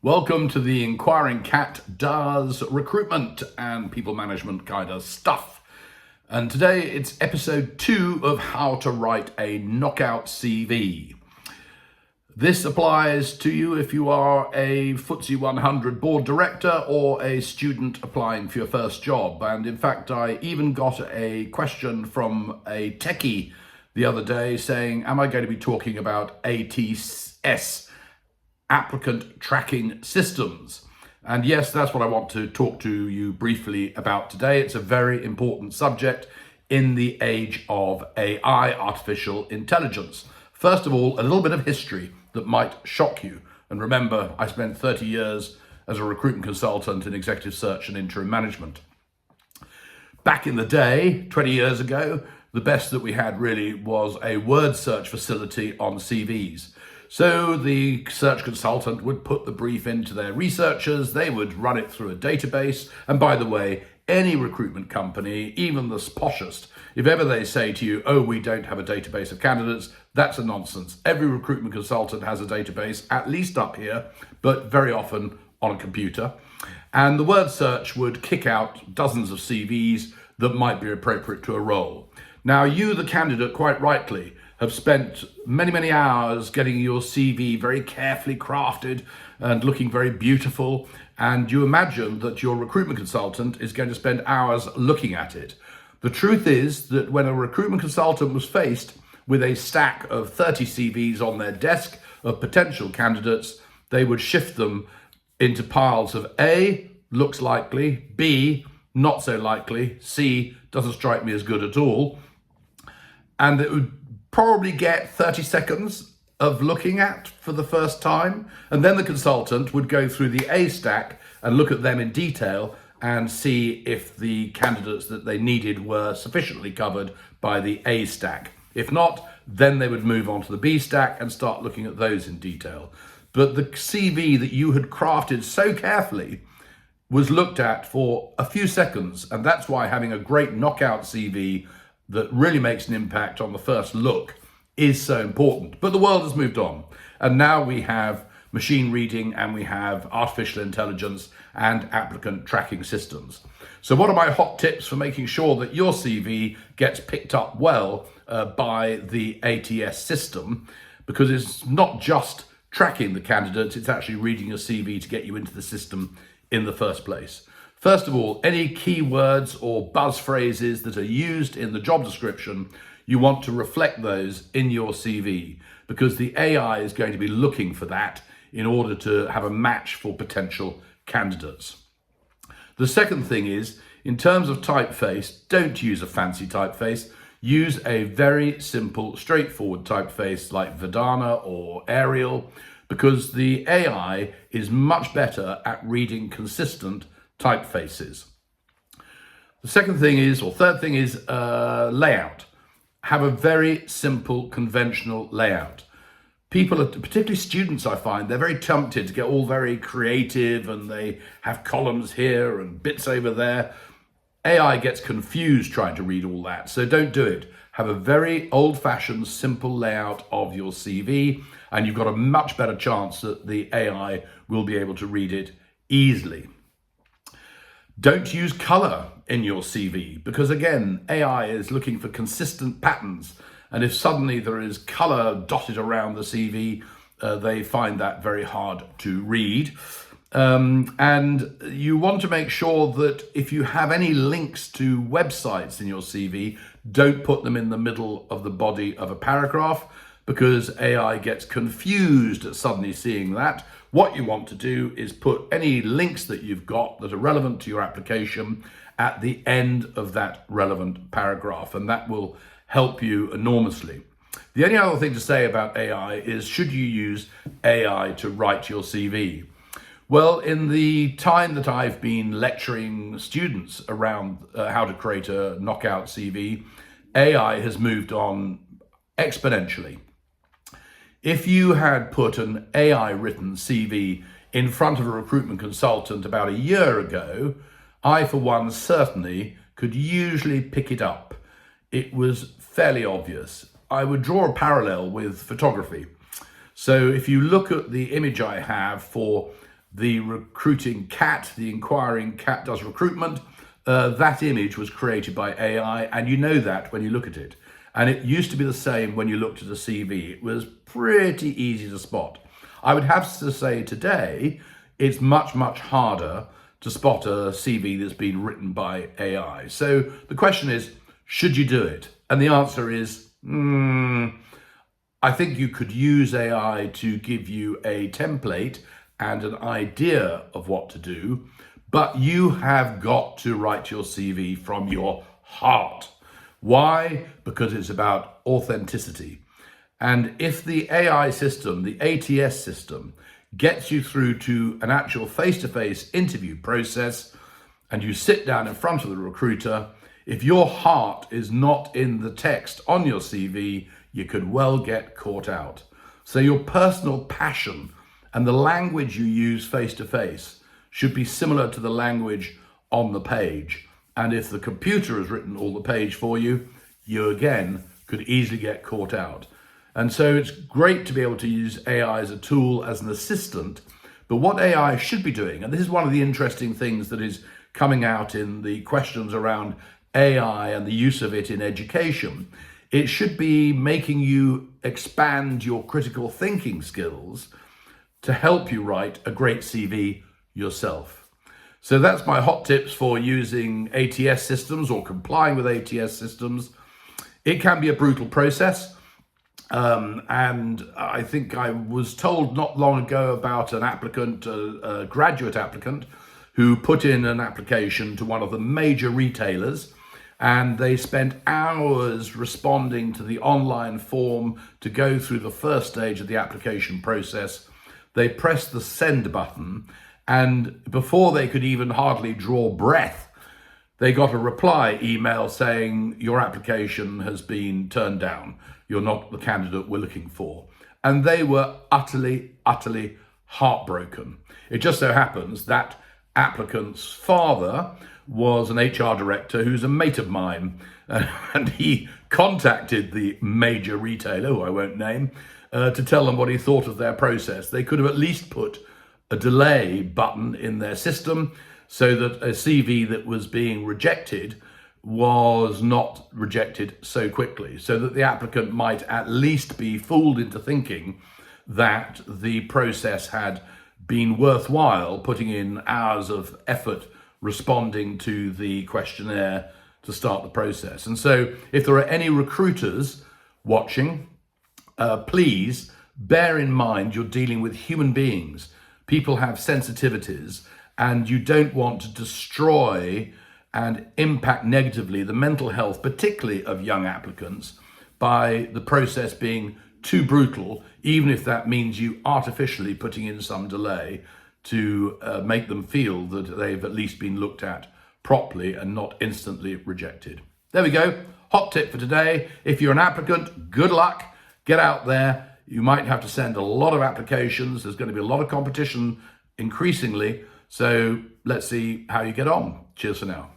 Welcome to the Inquiring Cat does recruitment and people management kind of stuff. And today it's episode 2 of how to write a knockout CV. This applies to you if you are a FTSE 100 board director or a student applying for your first job. And in fact, I even got a question from a techie the other day saying, am I going to be talking about ATS? Applicant tracking systems. And yes, that's what I want to talk to you briefly about today. It's a very important subject in the age of AI, artificial intelligence. First of all, a little bit of history that might shock you. And remember, I spent 30 years as a recruitment consultant in executive search and interim management. Back in the day, 20 years ago, the best that we had really was a word search facility on CVs. So the search consultant would put the brief into their researchers, they would run it through a database. And by the way, any recruitment company, even the poshest, if ever they say to you, oh, we don't have a database of candidates, that's a nonsense. Every recruitment consultant has a database, at least up here, but very often on a computer. And the word search would kick out dozens of CVs that might be appropriate to a role. Now, you, the candidate, quite rightly, have spent many hours getting your CV very carefully crafted and looking very beautiful. And you imagine that your recruitment consultant is going to spend hours looking at it. The truth is that when a recruitment consultant was faced with a stack of 30 CVs on their desk of potential candidates, they would shift them into piles of A, looks likely, B, not so likely, C, doesn't strike me as good at all. And it would probably get 30 seconds of looking at for the first time. And then the consultant would go through the A stack and look at them in detail and see if the candidates that they needed were sufficiently covered by the A stack. If not, then they would move on to the B stack and start looking at those in detail. But the CV that you had crafted so carefully was looked at for a few seconds. And that's why having a great knockout CV that really makes an impact on the first look is so important. But the world has moved on. And now we have machine reading and we have artificial intelligence and applicant tracking systems. So what are my hot tips for making sure that your CV gets picked up well by the ATS system? Because it's not just tracking the candidates, it's actually reading your CV to get you into the system in the first place. First of all, any keywords or buzz phrases that are used in the job description, you want to reflect those in your CV because the AI is going to be looking for that in order to have a match for potential candidates. The second thing is, in terms of typeface, don't use a fancy typeface. Use a very simple, straightforward typeface like Verdana or Arial because the AI is much better at reading consistent typefaces. The second thing is, or third thing is layout. Have a very simple, conventional layout. People, particularly students, I find, they're very tempted to get all very creative and they have columns here and bits over there. AI gets confused trying to read all that, so don't do it. Have a very old-fashioned, simple layout of your CV, and you've got a much better chance that the AI will be able to read it easily. Don't use color in your CV because, again, AI is looking for consistent patterns. And if suddenly there is color dotted around the CV, they find that very hard to read. And you want to make sure that if you have any links to websites in your CV, don't put them in the middle of the body of a paragraph because AI gets confused at suddenly seeing that. What you want to do is put any links that you've got that are relevant to your application at the end of that relevant paragraph, and that will help you enormously. The only other thing to say about AI is, should you use AI to write your CV? Well, in the time that I've been lecturing students around how to create a knockout CV, AI has moved on exponentially. If you had put an AI written CV in front of a recruitment consultant about a year ago, I, for one, certainly could usually pick it up. It was fairly obvious. I would draw a parallel with photography. So if you look at the image I have for the recruiting cat, the inquiring cat does recruitment, that image was created by AI, and you know that when you look at it. And it used to be the same when you looked at a CV. It was pretty easy to spot. I would have to say today, it's much, much harder to spot a CV that's been written by AI. So the question is, should you do it? And the answer is, I think you could use AI to give you a template and an idea of what to do, but you have got to write your CV from your heart. Why? Because it's about authenticity. And if the AI system, the ATS system, gets you through to an actual face-to-face interview process and you sit down in front of the recruiter, if your heart is not in the text on your CV, you could well get caught out. So your personal passion and the language you use face-to-face should be similar to the language on the page. And if the computer has written all the page for you, you again could easily get caught out. And so it's great to be able to use AI as a tool, as an assistant. But what AI should be doing, and this is one of the interesting things that is coming out in the questions around AI and the use of it in education, it should be making you expand your critical thinking skills to help you write a great CV yourself. So that's my hot tips for using ATS systems or complying with ATS systems. It can be a brutal process. And I think I was told not long ago about an applicant, a graduate applicant, who put in an application to one of the major retailers, and they spent hours responding to the online form to go through the first stage of the application process. They pressed the send button, and before they could even hardly draw breath, they got a reply email saying, your application has been turned down. You're not the candidate we're looking for. And they were utterly, utterly heartbroken. It just so happens that applicant's father was an HR director who's a mate of mine. And he contacted the major retailer, who I won't name, to tell them what he thought of their process. They could have at least put a delay button in their system so that a CV that was being rejected was not rejected so quickly, so that the applicant might at least be fooled into thinking that the process had been worthwhile, putting in hours of effort responding to the questionnaire to start the process. And so if there are any recruiters watching, please bear in mind you're dealing with human beings. People have sensitivities, and you don't want to destroy and impact negatively the mental health, particularly of young applicants, by the process being too brutal, even if that means you artificially putting in some delay to make them feel that they've at least been looked at properly and not instantly rejected. There we go. Hot tip for today. If you're an applicant, good luck. Get out there. You might have to send a lot of applications. There's going to be a lot of competition increasingly. So let's see how you get on. Cheers for now.